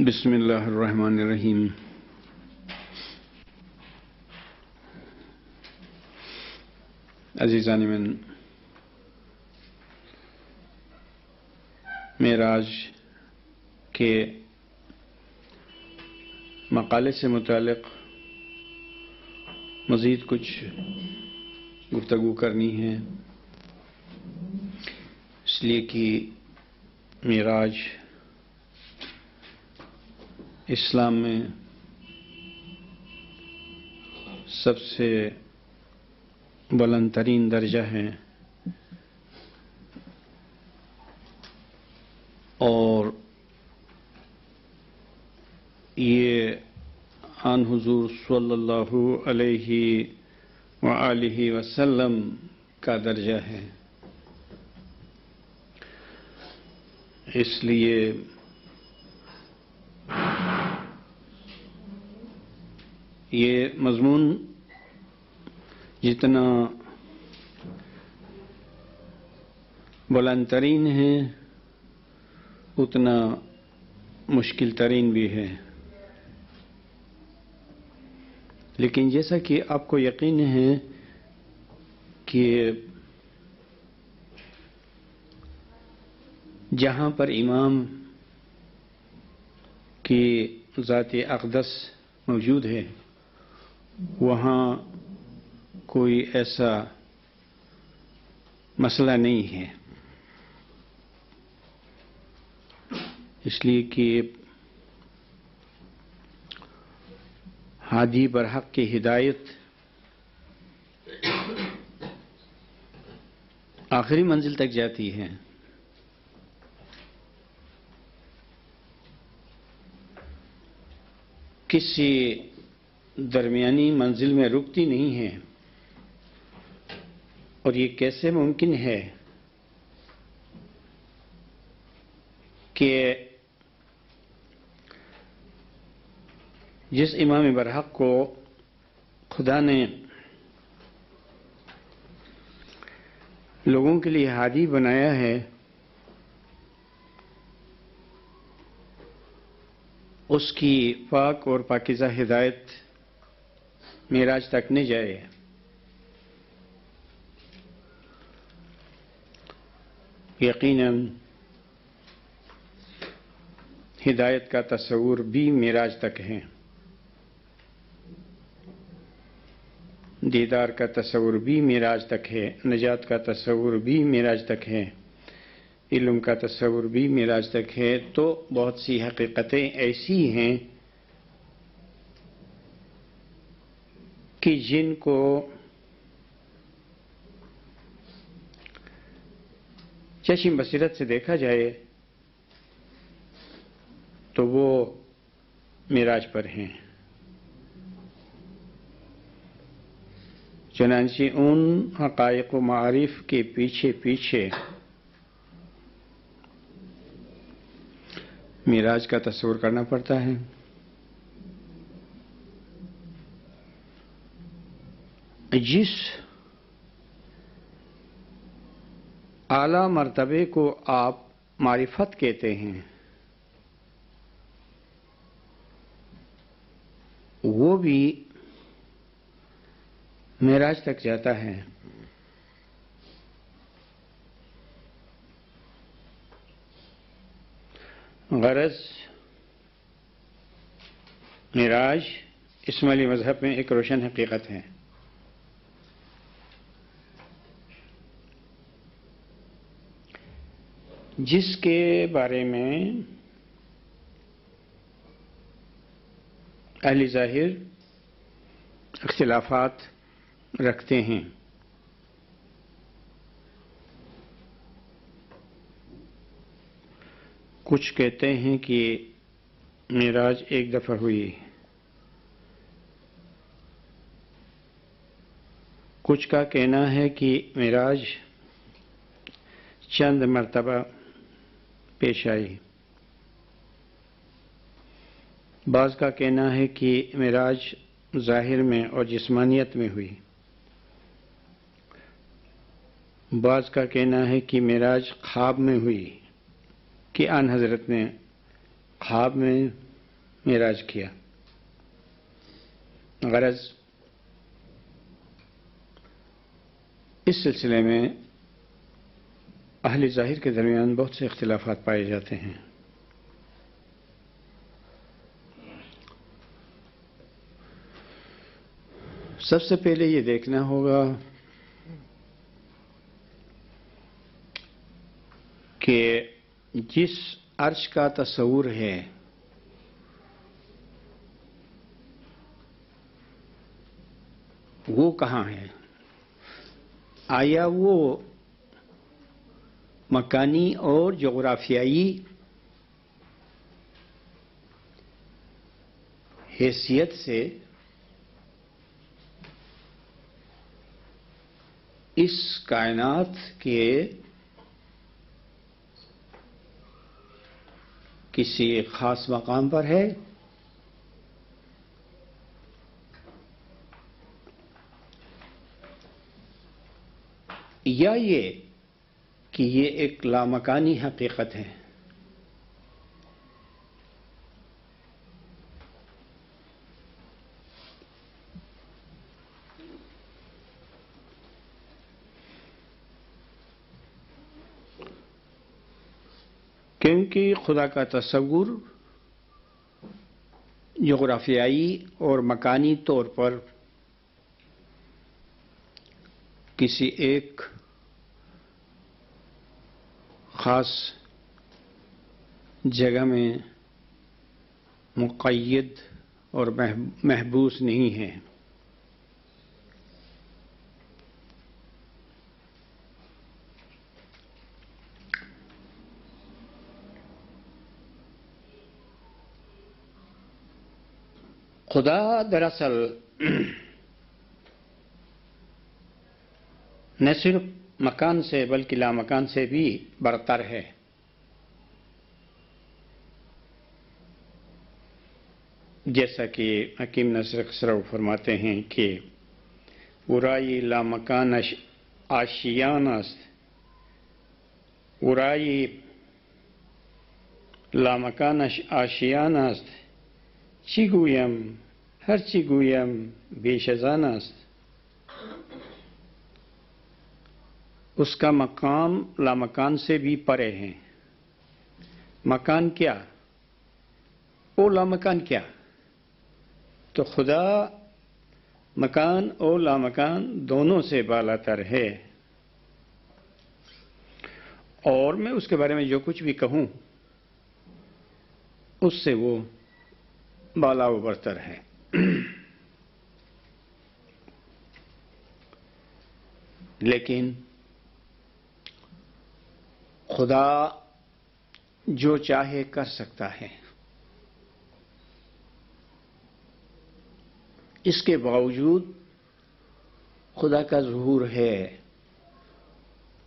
بسم اللہ الرحمن الرحیم۔ عزیزان من، معراج کے مقالے سے متعلق مزید کچھ گفتگو کرنی ہے، اس لیے کہ معراج اسلام میں سب سے بلند ترین درجہ ہے، اور یہ آن حضور صلی اللہ علیہ وآلہ وسلم کا درجہ ہے۔ اس لیے یہ مضمون جتنا بلند ترین ہے اتنا مشکل ترین بھی ہے، لیکن جیسا کہ آپ کو یقین ہے کہ جہاں پر امام کی ذات اقدس موجود ہے وہاں کوئی ایسا مسئلہ نہیں ہے، اس لیے کہ ہادی برحق کی ہدایت آخری منزل تک جاتی ہے، کسی درمیانی منزل میں رکتی نہیں ہے۔ اور یہ کیسے ممکن ہے کہ جس امام برحق کو خدا نے لوگوں کے لیے ہادی بنایا ہے، اس کی پاک اور پاکیزہ ہدایت معراج تک نہ جائے؟ یقیناً ہدایت کا تصور بھی معراج تک ہے، دیدار کا تصور بھی معراج تک ہے، نجات کا تصور بھی معراج تک ہے، علم کا تصور بھی معراج تک ہے۔ تو بہت سی حقیقتیں ایسی ہیں کہ جن کو چشم بصیرت سے دیکھا جائے تو وہ معراج پر ہیں، چنانچہ ان حقائق و معارف کے پیچھے پیچھے معراج کا تصور کرنا پڑتا ہے۔ جس اعلیٰ مرتبے کو آپ معرفت کہتے ہیں وہ بھی معراج تک جاتا ہے۔ غرض معراج اسماعیلی مذہب میں ایک روشن حقیقت ہے، جس کے بارے میں اہل ظاہر اختلافات رکھتے ہیں۔ کچھ کہتے ہیں کہ معراج ایک دفعہ ہوئی، کچھ کا کہنا ہے کہ معراج چند مرتبہ پیش آئی، بعض کا کہنا ہے کہ معراج ظاہر میں اور جسمانیت میں ہوئی، بعض کا کہنا ہے کہ معراج خواب میں ہوئی، کہ آن حضرت نے خواب میں معراج کیا۔ غرض اس سلسلے میں اہل ظاہر کے درمیان بہت سے اختلافات پائے جاتے ہیں۔ سب سے پہلے یہ دیکھنا ہوگا کہ جس عرش کا تصور ہے وہ کہاں ہے؟ آیا وہ مکانی اور جغرافیائی حیثیت سے اس کائنات کے کسی خاص مقام پر ہے، یا یہ کہ یہ ایک لامکانی حقیقت ہے؟ کیونکہ خدا کا تصور جغرافیائی اور مکانی طور پر کسی ایک خاص جگہ میں مقید اور محبوس نہیں ہے۔ خدا دراصل نہ صرف مکان سے بلکہ لامکان سے بھی برتر ہے۔ جیسا کہ حکیم ناصر خسرو فرماتے ہیں کہ ورایی لامکان آشیان است، ورایی لامکانش آشیان است، چی گویم هر چی گویم بیش از آن است۔ اس کا مقام لامکان سے بھی پرے ہے۔ مکان کیا او لامکان کیا؟ تو خدا مکان اور لامکان دونوں سے بالا تر ہے، اور میں اس کے بارے میں جو کچھ بھی کہوں اس سے وہ بالا و برتر ہے۔ لیکن خدا جو چاہے کر سکتا ہے، اس کے باوجود خدا کا ظہور ہے،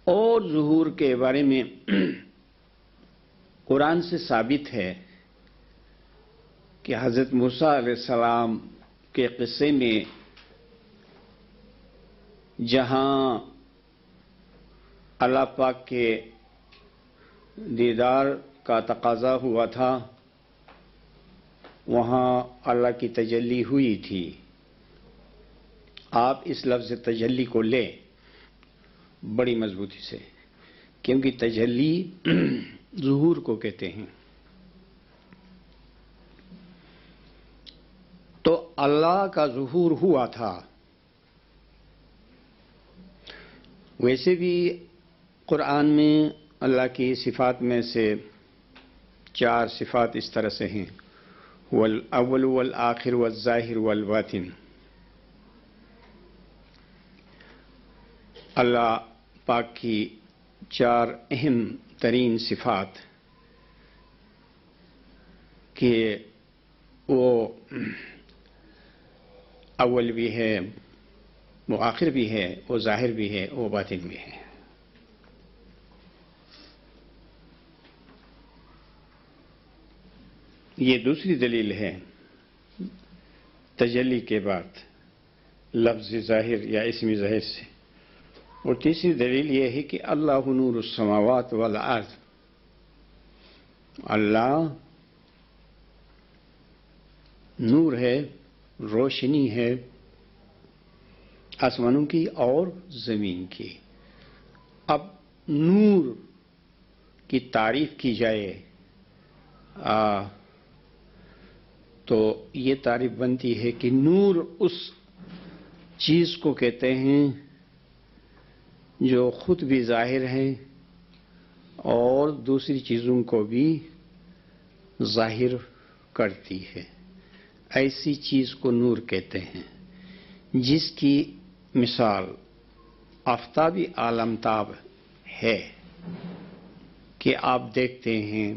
اور ظہور کے بارے میں قرآن سے ثابت ہے کہ حضرت موسیٰ علیہ السلام کے قصے میں جہاں اللہ پاک کے دیدار کا تقاضا ہوا تھا وہاں اللہ کی تجلی ہوئی تھی۔ آپ اس لفظ تجلی کو لیں بڑی مضبوطی سے، کیونکہ تجلی ظہور کو کہتے ہیں۔ تو اللہ کا ظہور ہوا تھا۔ ویسے بھی قرآن میں اللہ کی صفات میں سے 4 صفات اس طرح سے ہیں، والاول والآخر والظاہر والباطن۔ اللہ پاک کی 4 اہم ترین صفات کہ وہ اول بھی ہے، وہ آخر بھی ہے، وہ ظاہر بھی ہے، وہ باطن بھی ہے۔ یہ دوسری دلیل ہے تجلی کے بعد لفظ ظاہر یا اسم ظاہر سے، اور تیسری دلیل یہ ہے کہ اللہ نور السماوات والارض، اللہ نور ہے، روشنی ہے آسمانوں کی اور زمین کی۔ اب نور کی تعریف کی جائے تو یہ تعریف بنتی ہے کہ نور اس چیز کو کہتے ہیں جو خود بھی ظاہر ہے اور دوسری چیزوں کو بھی ظاہر کرتی ہے۔ ایسی چیز کو نور کہتے ہیں جس کی مثال آفتابی عالمتاب ہے کہ آپ دیکھتے ہیں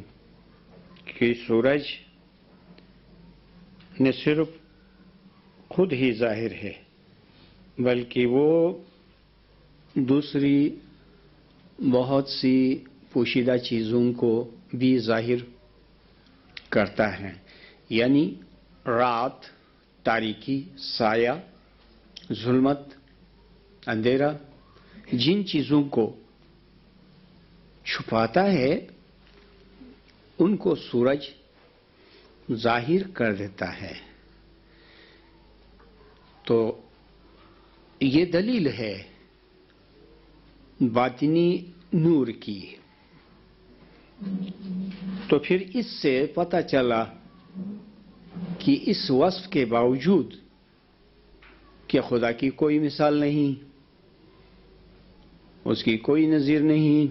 کہ سورج نہ صرف خود ہی ظاہر ہے بلکہ وہ دوسری بہت سی پوشیدہ چیزوں کو بھی ظاہر کرتا ہے، یعنی رات، تاریکی، سایہ، ظلمت، اندھیرا، جن چیزوں کو چھپاتا ہے ان کو سورج ظاہر کر دیتا ہے۔ تو یہ دلیل ہے باطنی نور کی۔ تو پھر اس سے پتہ چلا کہ اس وصف کے باوجود کہ خدا کی کوئی مثال نہیں، اس کی کوئی نظیر نہیں،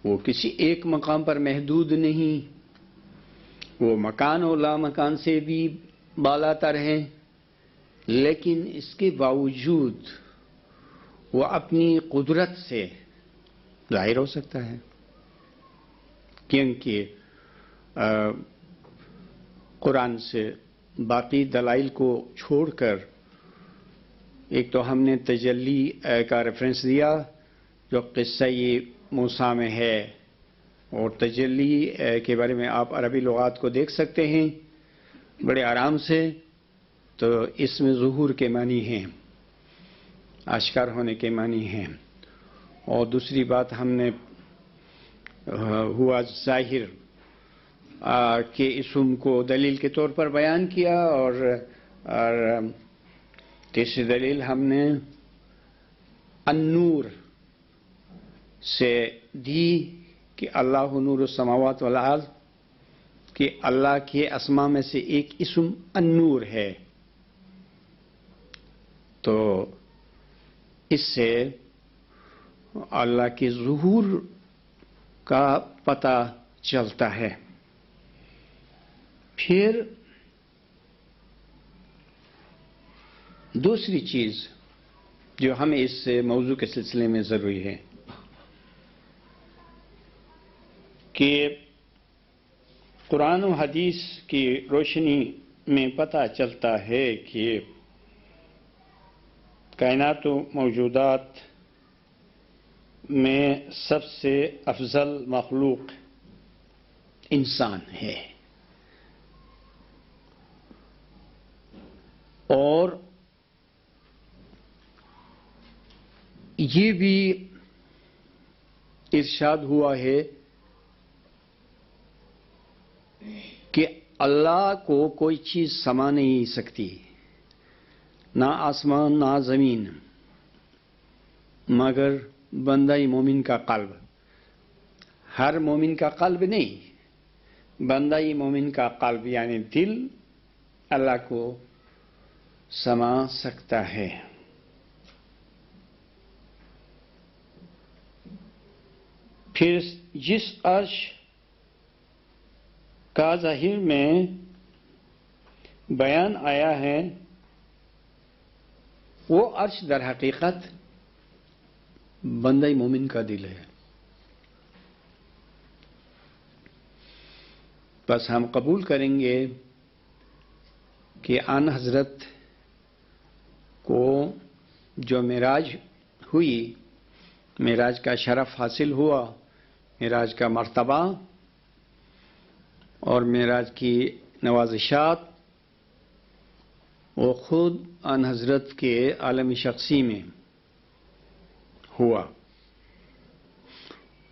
وہ کسی ایک مقام پر محدود نہیں، وہ مکان و لا مکان سے بھی بالا تر ہے، لیکن اس کے باوجود وہ اپنی قدرت سے ظاہر ہو سکتا ہے، کیونکہ قرآن سے باقی دلائل کو چھوڑ کر ایک تو ہم نے تجلی کا ریفرنس دیا جو قصہ موسیٰ میں ہے، اور تجلی کے بارے میں آپ عربی لغات کو دیکھ سکتے ہیں بڑے آرام سے، تو اس میں ظہور کے معنی ہیں، آشکار ہونے کے معنی ہیں۔ اور دوسری بات ہم نے ہوا ظاہر کے اسم کو دلیل کے طور پر بیان کیا، اور تیسری دلیل ہم نے النور سے دی کہ اللہ نور السماوات والارض، کہ اللہ کے اسماء میں سے ایک اسم النور ہے۔ تو اس سے اللہ کے ظہور کا پتہ چلتا ہے۔ پھر دوسری چیز جو ہمیں اس موضوع کے سلسلے میں ضروری ہے کہ قرآن و حدیث کی روشنی میں پتہ چلتا ہے کہ کائنات و موجودات میں سب سے افضل مخلوق انسان ہے، اور یہ بھی ارشاد ہوا ہے کہ اللہ کو کوئی چیز سما نہیں سکتی، نہ آسمان نہ زمین، مگر بندہ مومن کا قلب۔ ہر مومن کا قلب نہیں، بندہ مومن کا قلب یعنی دل اللہ کو سما سکتا ہے۔ پھر جس عرش کا ظاہر میں بیان آیا ہے وہ عرش در حقیقت بندہ مومن کا دل ہے۔ بس ہم قبول کریں گے کہ آن حضرت کو جو معراج ہوئی، معراج کا شرف حاصل ہوا، معراج کا مرتبہ اور معراج کی نوازشات، وہ خود آن حضرت کے عالم شخصی میں ہوا،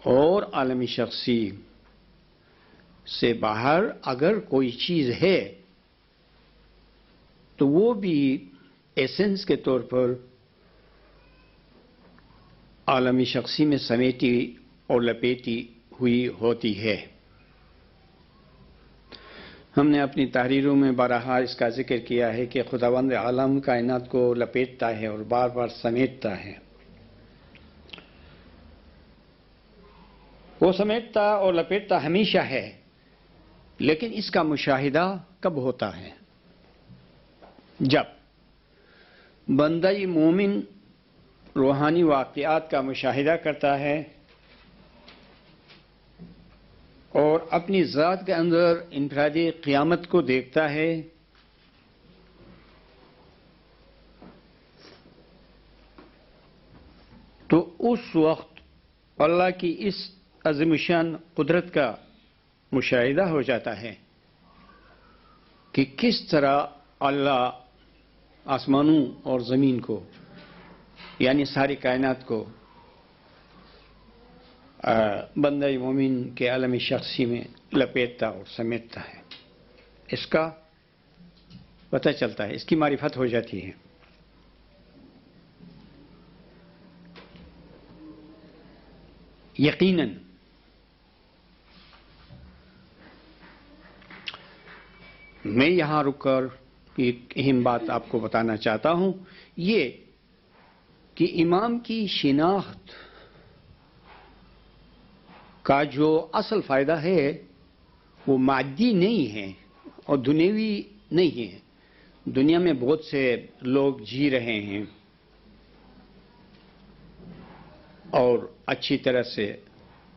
اور عالم شخصی سے باہر اگر کوئی چیز ہے تو وہ بھی ایسنس کے طور پر عالمی شخصی میں سمیٹی اور لپیٹی ہوئی ہوتی ہے۔ ہم نے اپنی تحریروں میں بارہا اس کا ذکر کیا ہے کہ خداوند عالم کائنات کو لپیٹتا ہے اور بار بار سمیٹتا ہے۔ وہ سمیٹتا اور لپیٹتا ہمیشہ ہے، لیکن اس کا مشاہدہ کب ہوتا ہے؟ جب بندہ مومن روحانی واقعات کا مشاہدہ کرتا ہے اور اپنی ذات کے اندر انفرادی قیامت کو دیکھتا ہے، تو اس وقت اللہ کی اس عظیم الشان قدرت کا مشاہدہ ہو جاتا ہے کہ کس طرح اللہ آسمانوں اور زمین کو، یعنی ساری کائنات کو بندہ مومن کے عالم شخصی میں لپیٹتا اور سمیٹتا ہے۔ اس کا پتہ چلتا ہے، اس کی معرفت ہو جاتی ہے۔ یقیناً میں یہاں رک کر ایک اہم بات آپ کو بتانا چاہتا ہوں، یہ کہ امام کی شناخت کا جو اصل فائدہ ہے وہ مادی نہیں ہے اور دنیوی نہیں ہے۔ دنیا میں بہت سے لوگ جی رہے ہیں اور اچھی طرح سے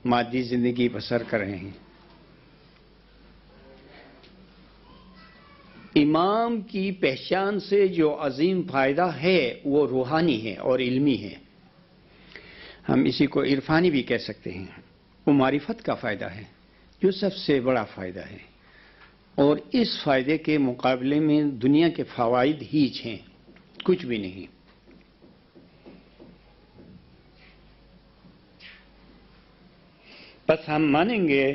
مادی زندگی بسر کر رہے ہیں۔ امام کی پہچان سے جو عظیم فائدہ ہے وہ روحانی ہے اور علمی ہے۔ ہم اسی کو عرفانی بھی کہہ سکتے ہیں۔ وہ معرفت کا فائدہ ہے جو سب سے بڑا فائدہ ہے، اور اس فائدے کے مقابلے میں دنیا کے فوائد ہیچ ہیں، کچھ بھی نہیں۔ بس ہم مانیں گے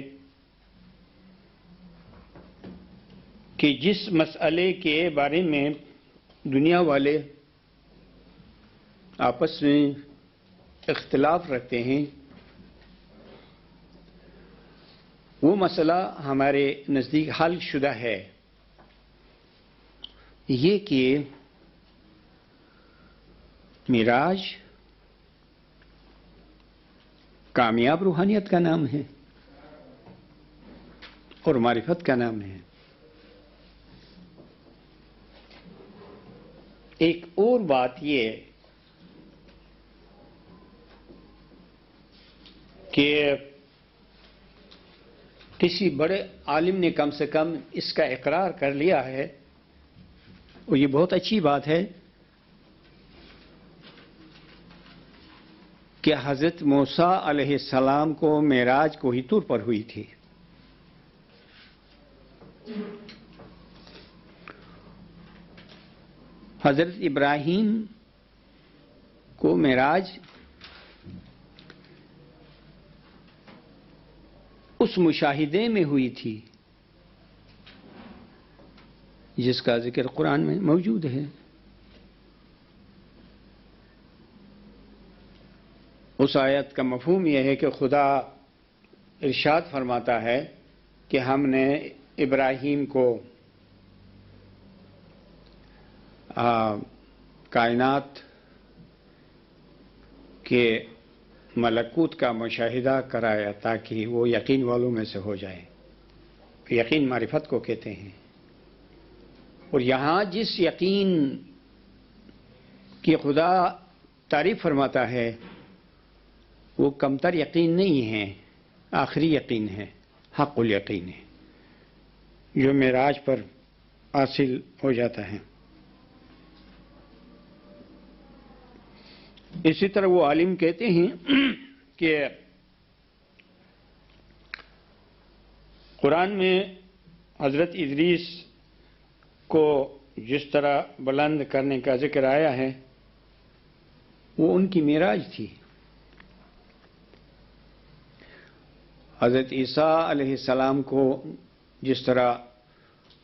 کہ جس مسئلے کے بارے میں دنیا والے آپس میں اختلاف رکھتے ہیں، وہ مسئلہ ہمارے نزدیک حل شدہ ہے، یہ کہ معراج کامیاب روحانیت کا نام ہے اور معرفت کا نام ہے۔ ایک اور بات یہ کہ کسی بڑے عالم نے کم سے کم اس کا اقرار کر لیا ہے، اور یہ بہت اچھی بات ہے کہ حضرت موسیٰ علیہ السلام کو معراج کوہ طور پر ہوئی تھی۔ حضرت ابراہیم کو معراج اس مشاہدے میں ہوئی تھی جس کا ذکر قرآن میں موجود ہے۔ اس آیت کا مفہوم یہ ہے کہ خدا ارشاد فرماتا ہے کہ ہم نے ابراہیم کو کائنات کے ملکوت کا مشاہدہ کرایا تاکہ وہ یقین والوں میں سے ہو جائے۔ یقین معرفت کو کہتے ہیں، اور یہاں جس یقین کی خدا تعریف فرماتا ہے وہ کمتر یقین نہیں ہے، آخری یقین ہے، حق الیقین ہے، جو معراج پر حاصل ہو جاتا ہے۔ اسی طرح وہ عالم کہتے ہیں کہ قرآن میں حضرت ادریس کو جس طرح بلند کرنے کا ذکر آیا ہے وہ ان کی معراج تھی۔ حضرت عیسیٰ علیہ السلام کو جس طرح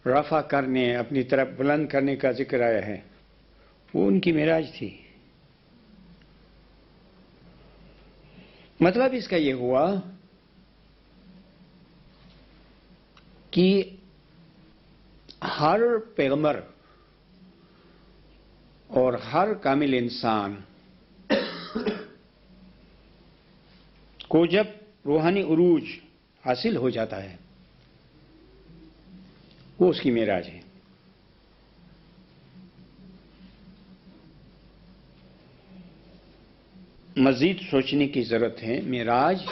رفع کرنے، اپنی طرف بلند کرنے کا ذکر آیا ہے، وہ ان کی معراج تھی۔ مطلب اس کا یہ ہوا کہ ہر پیغمبر اور ہر کامل انسان کو جب روحانی عروج حاصل ہو جاتا ہے وہ اس کی معراج ہے۔ مزید سوچنے کی ضرورت ہے۔ معراج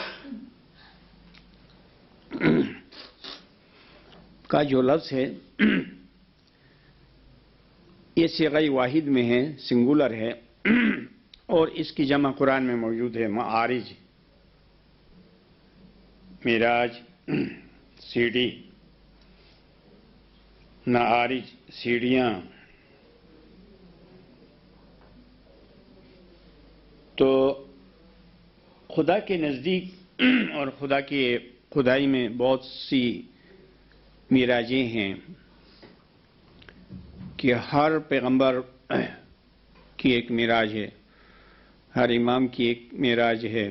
کا جو لفظ ہے یہ صیغہ واحد میں ہے، سنگولر ہے، اور اس کی جمع قرآن میں موجود ہے، معارج، معراج، سیڑھی، معارج، سیڑھیاں۔ تو خدا کے نزدیک اور خدا کی خدائی میں بہت سی معراجیں ہیں کہ ہر پیغمبر کی ایک معراج ہے، ہر امام کی ایک معراج ہے۔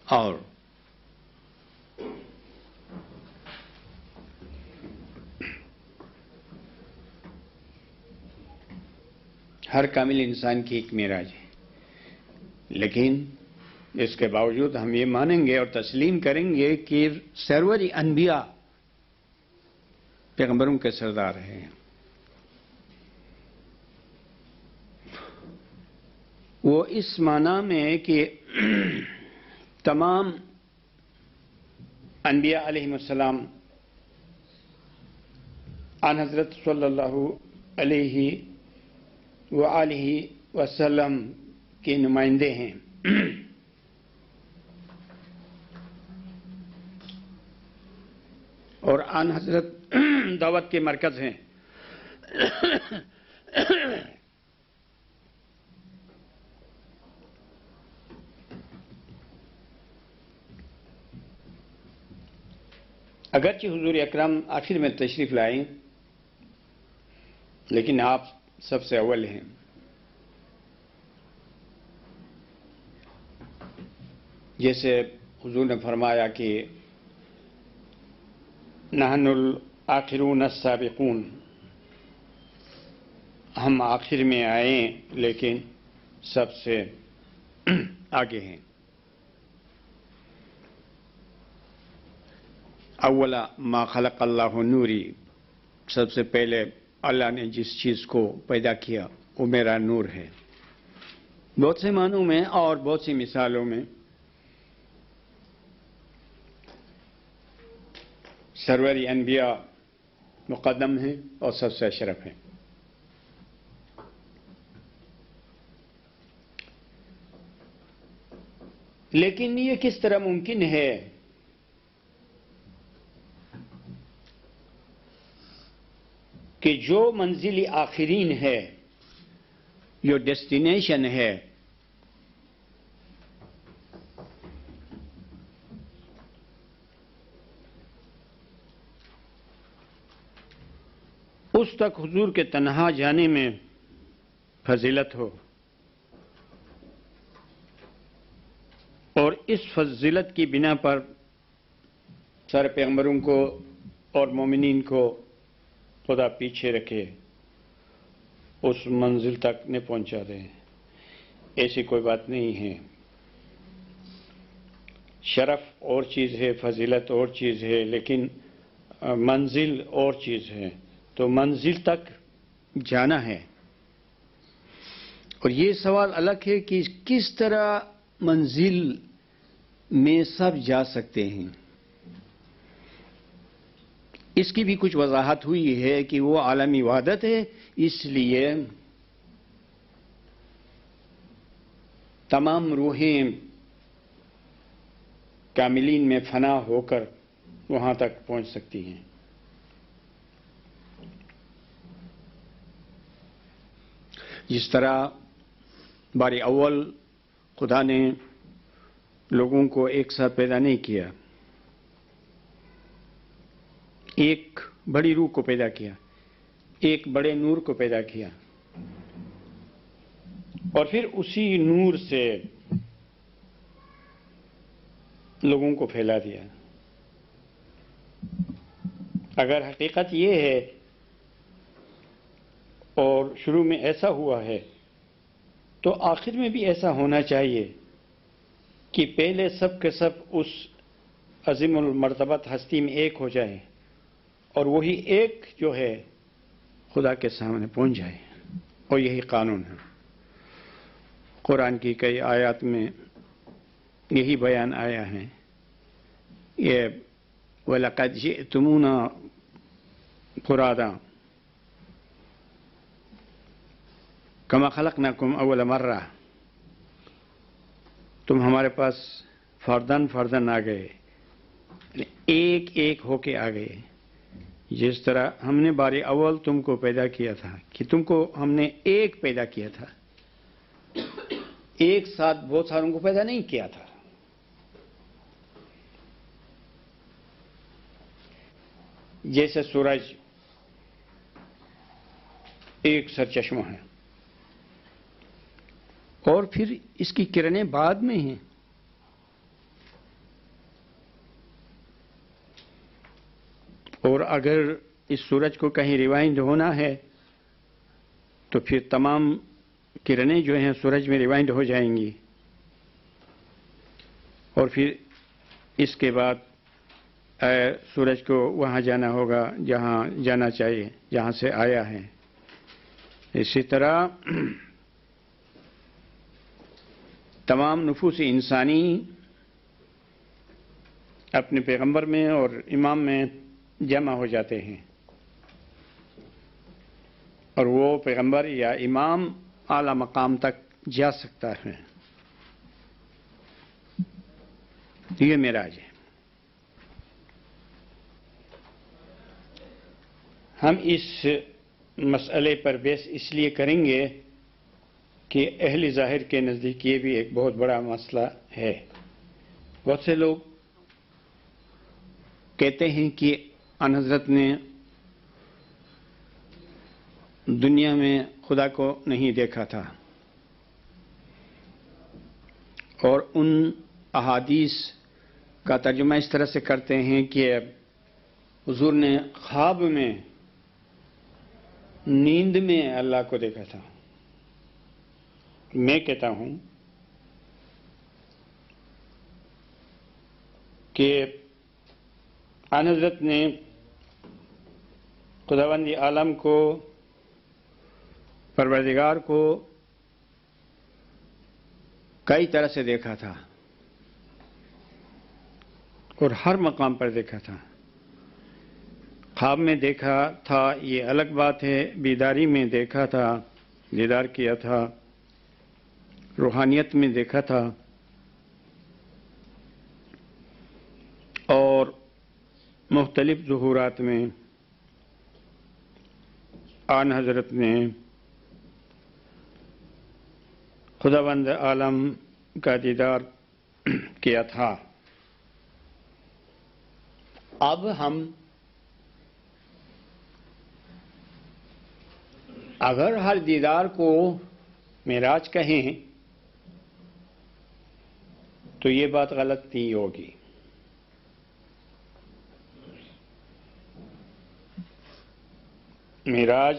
اور ہر کامل انسان کی ایک معراج ہے، لیکن اس کے باوجود ہم یہ مانیں گے اور تسلیم کریں گے کہ سرور انبیاء پیغمبروں کے سردار ہیں۔ وہ اس معنی میں کہ تمام انبیاء علیہ السلام آن حضرت صلی اللہ علیہ وآلہ وسلم کے نمائندے ہیں۔ اور آن حضرت دعوت کے مرکز ہیں۔ اگرچہ حضور اکرم آخر میں تشریف لائیں لیکن آپ سب سے اول ہیں۔ جیسے حضور نے فرمایا کہ نحن الآخرون السابقون، ہم آخر میں آئیں لیکن سب سے آگے ہیں۔ اولا ما خلق اللہ نوری، سب سے پہلے اللہ نے جس چیز کو پیدا کیا وہ میرا نور ہے۔ بہت سے معنوں میں اور بہت سی مثالوں میں سرور انبیاء مقدم ہیں اور سب سے اشرف ہیں۔ لیکن یہ کس طرح ممکن ہے کہ جو منزل آخرین ہے، جو ڈیسٹینیشن ہے، اس تک حضور کے تنہا جانے میں فضیلت ہو، اور اس فضیلت کی بنا پر سارے پیغمبروں کو اور مومنین کو خدا پیچھے رکھے، اس منزل تک نہ پہنچا دے، ایسی کوئی بات نہیں ہے۔ شرف اور چیز ہے، فضیلت اور چیز ہے، لیکن منزل اور چیز ہے۔ تو منزل تک جانا ہے، اور یہ سوال الگ ہے کہ کس طرح منزل میں سب جا سکتے ہیں۔ اس کی بھی کچھ وضاحت ہوئی ہے کہ وہ عالمی وحدت ہے، اس لیے تمام روحیں کاملین میں فنا ہو کر وہاں تک پہنچ سکتی ہیں۔ جس طرح باری اول خدا نے لوگوں کو ایک ساتھ پیدا نہیں کیا، ایک بڑی روح کو پیدا کیا، ایک بڑے نور کو پیدا کیا، اور پھر اسی نور سے لوگوں کو پھیلا دیا۔ اگر حقیقت یہ ہے اور شروع میں ایسا ہوا ہے تو آخر میں بھی ایسا ہونا چاہیے کہ پہلے سب کے سب اس عظیم المرتبت ہستی میں ایک ہو جائے اور وہی ایک جو ہے خدا کے سامنے پہنچ جائے، اور یہی قانون ہے۔ قرآن کی کئی آیات میں یہی بیان آیا ہے، یہ وَلَقَدْ جِئْتُمُونَا فُرَادًا كَمَا خَلَقْنَاكُمْ أَوَّلَ مَرَّةٍ، تم ہمارے پاس فردن فردن آ گئے، ایک ایک ہو کے آ گئے، جس طرح ہم نے بار اول تم کو پیدا کیا تھا، کہ تم کو ہم نے ایک پیدا کیا تھا، ایک ساتھ بہت ساروں کو پیدا نہیں کیا تھا۔ جیسے سورج ایک سرچشمہ ہے اور پھر اس کی کرنیں بعد میں ہیں، اور اگر اس سورج کو کہیں ریوائنڈ ہونا ہے تو پھر تمام کرنیں جو ہیں سورج میں ریوائنڈ ہو جائیں گی، اور پھر اس کے بعد سورج کو وہاں جانا ہوگا جہاں جانا چاہیے، جہاں سے آیا ہے۔ اسی طرح تمام نفوس انسانی اپنے پیغمبر میں اور امام میں جمع ہو جاتے ہیں، اور وہ پیغمبر یا امام اعلی مقام تک جا سکتا ہے۔ یہ معراج ہے۔ ہم اس مسئلے پر بحث اس لیے کریں گے کہ اہل ظاہر کے نزدیک یہ بھی ایک بہت بڑا مسئلہ ہے۔ بہت سے لوگ کہتے ہیں کہ ان حضرت نے دنیا میں خدا کو نہیں دیکھا تھا، اور ان احادیث کا ترجمہ اس طرح سے کرتے ہیں کہ حضور نے خواب میں، نیند میں اللہ کو دیکھا تھا۔ میں کہتا ہوں کہ آن حضرت نے خداوند عالم کو، پروردگار کو کئی طرح سے دیکھا تھا، اور ہر مقام پر دیکھا تھا۔ خواب میں دیکھا تھا یہ الگ بات ہے، بیداری میں دیکھا تھا، دیدار کیا تھا، روحانیت میں دیکھا تھا، اور مختلف ظہورات میں آن حضرت نے خداوند عالم کا دیدار کیا تھا۔ اب ہم اگر ہر دیدار کو معراج کہیں تو یہ بات غلط نہیں ہوگی۔ معراج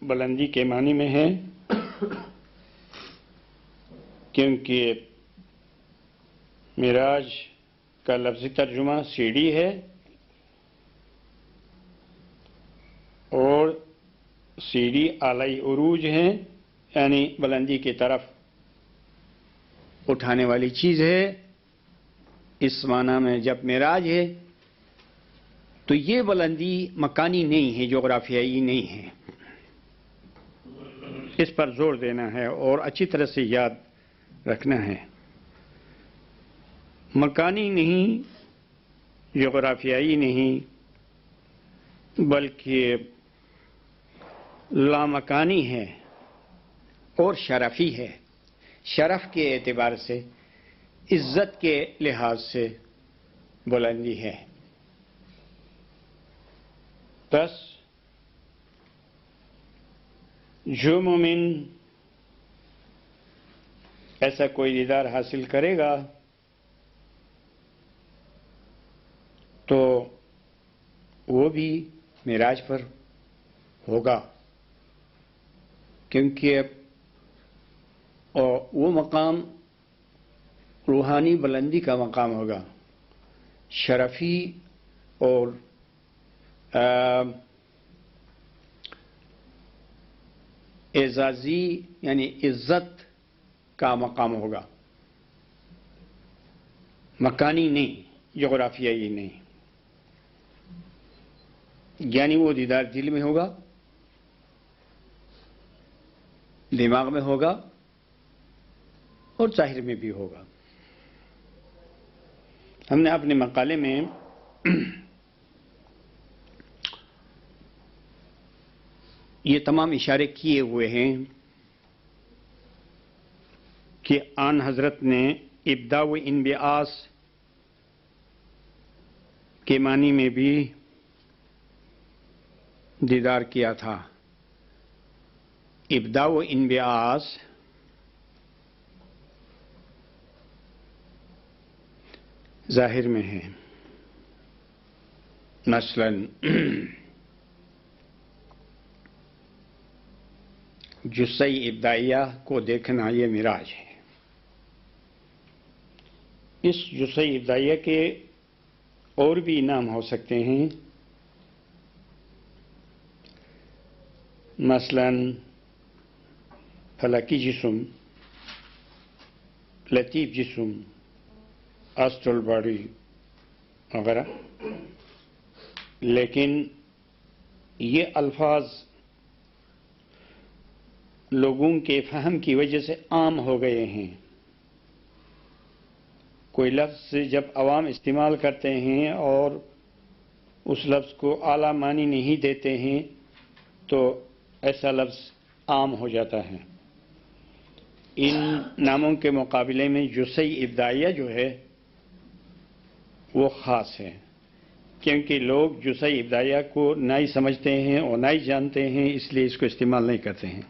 بلندی کے معنی میں ہے، کیونکہ معراج کا لفظی ترجمہ سیڑھی ہے، اور سیڑھی اعلی عروج ہیں، یعنی بلندی کی طرف اٹھانے والی چیز ہے۔ اس معنی میں جب معراج ہے تو یہ بلندی مکانی نہیں ہے، جغرافیائی نہیں ہے۔ اس پر زور دینا ہے اور اچھی طرح سے یاد رکھنا ہے۔ مکانی نہیں، جغرافیائی نہیں، بلکہ لامکانی ہے اور شرفی ہے، شرف کے اعتبار سے، عزت کے لحاظ سے بلندی ہے۔ بس جو مومن ایسا کوئی دیدار حاصل کرے گا تو وہ بھی معراج پر ہوگا، کیونکہ وہ مقام روحانی بلندی کا مقام ہوگا، شرفی اور اعزازی یعنی عزت کا مقام ہوگا، مکانی نہیں، جغرافیائی نہیں، یعنی وہ دیدار دل میں ہوگا، دماغ میں ہوگا اور ظاہر میں بھی ہوگا۔ ہم نے اپنے مقالے میں یہ تمام اشارے کیے ہوئے ہیں کہ آن حضرت نے ابداء و انبعاث کے معنی میں بھی دیدار کیا تھا۔ ابداء و انبعاث ظاہر میں ہے، مثلا جثہ ابداعیہ کو دیکھنا یہ معراج ہے۔ اس جثہ ابداعیہ کے اور بھی نام ہو سکتے ہیں، مثلا فلکی جسم، لطیف جسم، آسٹرل باڈی وغیرہ، لیکن یہ الفاظ لوگوں کے فہم کی وجہ سے عام ہو گئے ہیں۔ کوئی لفظ جب عوام استعمال کرتے ہیں اور اس لفظ کو اعلیٰ معنی نہیں دیتے ہیں تو ایسا لفظ عام ہو جاتا ہے۔ ان ناموں کے مقابلے میں جثہ ابداعیہ جو ہے وہ خاص ہے، کیونکہ لوگ جثہ ابداعیہ کو نہ ہی سمجھتے ہیں اور نہ ہی جانتے ہیں، اس لیے اس کو استعمال نہیں کرتے ہیں۔